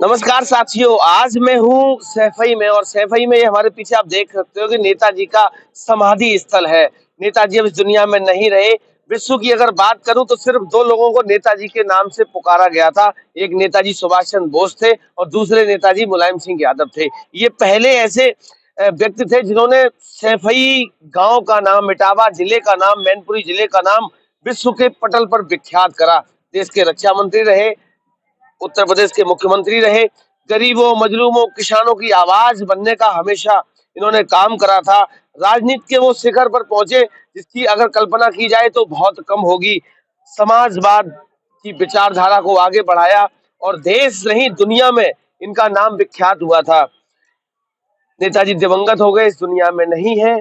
नमस्कार साथियों, आज मैं हूँ सैफई में और सैफई में ये हमारे पीछे आप देख सकते हो कि नेताजी का समाधि स्थल है। नेताजी अब इस दुनिया में नहीं रहे। विश्व की अगर बात करूँ तो सिर्फ 2 लोगों को नेताजी के नाम से पुकारा गया था। एक नेताजी सुभाष चंद्र बोस थे और दूसरे नेताजी मुलायम सिंह यादव थे। ये पहले ऐसे व्यक्ति थे जिन्होंने सैफई गाँव का नाम, इटावा जिले का नाम, मैनपुरी जिले का नाम विश्व के पटल पर विख्यात करा। देश के रक्षा मंत्री रहे, उत्तर प्रदेश के मुख्यमंत्री रहे, गरीबों, मजलूमों, किसानों की आवाज बनने का हमेशा इन्होंने काम करा था। राजनीति के वो शिखर पर पहुंचे जिसकी अगर कल्पना की जाए तो बहुत कम होगी। समाजवाद की विचारधारा को आगे बढ़ाया और देश नहीं दुनिया में इनका नाम विख्यात हुआ था। नेताजी दिवंगत हो गए, इस दुनिया में नहीं है।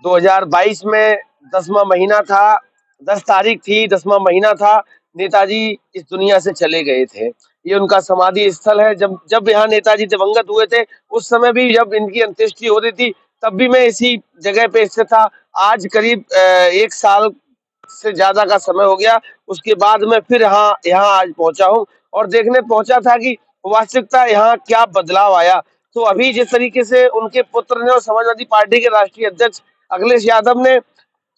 2022 में 10वां महीना था, 10 तारीख थी, 10वां महीना था, नेताजी इस दुनिया से चले गए थे। ये उनका समाधि स्थल है। जब जब यहाँ नेताजी दिवंगत हुए थे, उस समय भी जब इनकी अंत्येष्टि हो रही थी, तब भी मैं इसी जगह पे स्थित था। आज करीब 1 साल से ज़्यादा का समय हो गया। उसके बाद मैं फिर यहाँ यहाँ आज पहुँचा हूँ और देखने पहुँचा था कि वास्तविकता यहाँ क्या बदलाव आया। तो अभी जिस तरीके से उनके पुत्र ने और समाजवादी पार्टी के राष्ट्रीय अध्यक्ष अखिलेश यादव ने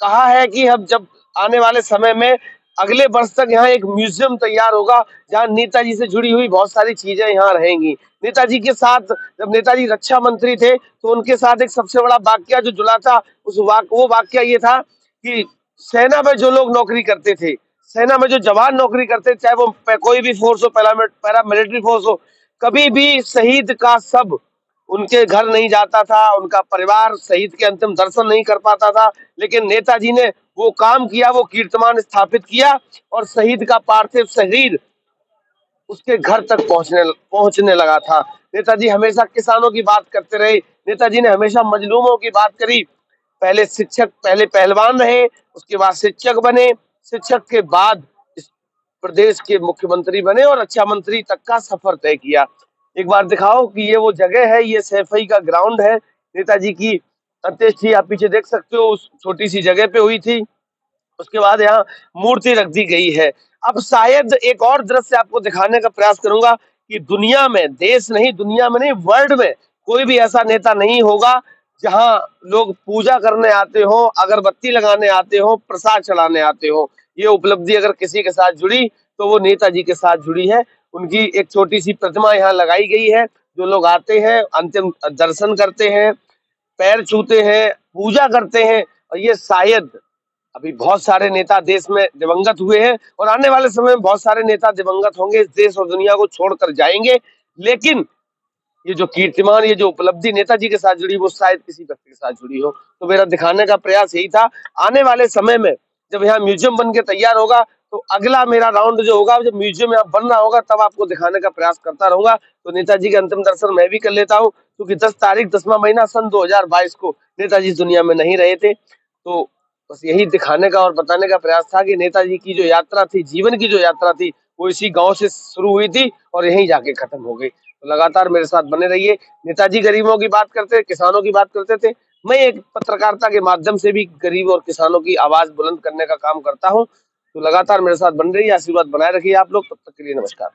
कहा है कि हम जब आने वाले समय में अगले वर्ष तक यहाँ एक म्यूजियम तैयार होगा जहाँ नेताजी से जुड़ी हुई बहुत सारी चीजें यहाँ रहेंगी। नेताजी के साथ जब नेताजी रक्षा मंत्री थे तो उनके साथ एक सबसे बड़ा वाकया जो जुड़ा था, वो वाकया ये था कि सेना में जो लोग नौकरी करते थे, सेना में जो जवान नौकरी करते, चाहे वो कोई भी फोर्स हो, पैरा मिलिट्री फोर्स हो, कभी भी शहीद का शव उनके घर नहीं जाता था, उनका परिवार शहीद के अंतिम दर्शन नहीं कर पाता था। लेकिन नेताजी ने वो काम किया, वो कीर्तिमान स्थापित किया और शहीद का पार्थिव शरीर उसके घर तक पहुंचने लगा था। नेताजी हमेशा किसानों की बात करते रहे, नेताजी ने हमेशा मजलूमों की बात करी। पहले शिक्षक, पहले पहलवान रहे, उसके बाद शिक्षक बने, शिक्षक के बाद इस प्रदेश के मुख्यमंत्री बने और रक्षा मंत्री तक का सफर तय किया। एक बार दिखाओ कि ये वो जगह है, ये सैफई का ग्राउंड है। नेताजी की अंत्येष्टि आप पीछे देख सकते हो, उस छोटी सी जगह पे हुई थी। उसके बाद यहाँ मूर्ति रख दी गई है। अब शायद एक और दृश्य आपको दिखाने का प्रयास करूंगा कि दुनिया में, देश नहीं, दुनिया में नहीं, वर्ल्ड में कोई भी ऐसा नेता नहीं होगा जहां लोग पूजा करने आते हो, अगरबत्ती लगाने आते हो, प्रसाद चढ़ाने आते हो। ये उपलब्धि अगर किसी के साथ जुड़ी तो वो नेताजी के साथ जुड़ी है। उनकी एक छोटी सी प्रतिमा यहाँ लगाई गई है। जो लोग आते हैं, अंतिम दर्शन करते हैं, पैर छूते हैं, पूजा करते हैं और ये शायद अभी बहुत सारे नेता देश में दिवंगत हुए हैं और आने वाले समय में बहुत सारे नेता दिवंगत होंगे, इस देश और दुनिया को छोड़कर जाएंगे। लेकिन ये जो कीर्तिमान, ये जो उपलब्धि नेताजी के साथ जुड़ी, वो शायद किसी व्यक्ति के साथ जुड़ी हो। तो मेरा दिखाने का प्रयास यही था। आने वाले समय में जब यहाँ म्यूजियम बन के तैयार होगा तो अगला मेरा राउंड जो होगा, जब म्यूजियम यहाँ बन रहा होगा, तब आपको दिखाने का प्रयास करता रहूंगा। तो नेताजी के अंतिम दर्शन मैं भी कर लेता हूँ क्योंकि 10 तारीख 10वां महीना सन 2022 को नेताजी इस दुनिया में नहीं रहे थे। तो बस यही दिखाने का और बताने का प्रयास था कि नेताजी की जो यात्रा थी, जीवन की जो यात्रा थी, वो इसी गांव से शुरू हुई थी और यहीं जाके खत्म हो गई। तो लगातार मेरे साथ बने रहिए। नेताजी गरीबों की बात करते थे, किसानों की बात करते थे। मैं एक पत्रकारिता के माध्यम से भी गरीब और किसानों की आवाज बुलंद करने का काम करता हूँ। तो लगातार मेरे साथ बने रहिए, आशीर्वाद बनाए रखिए आप लोग। तब तक के लिए नमस्कार।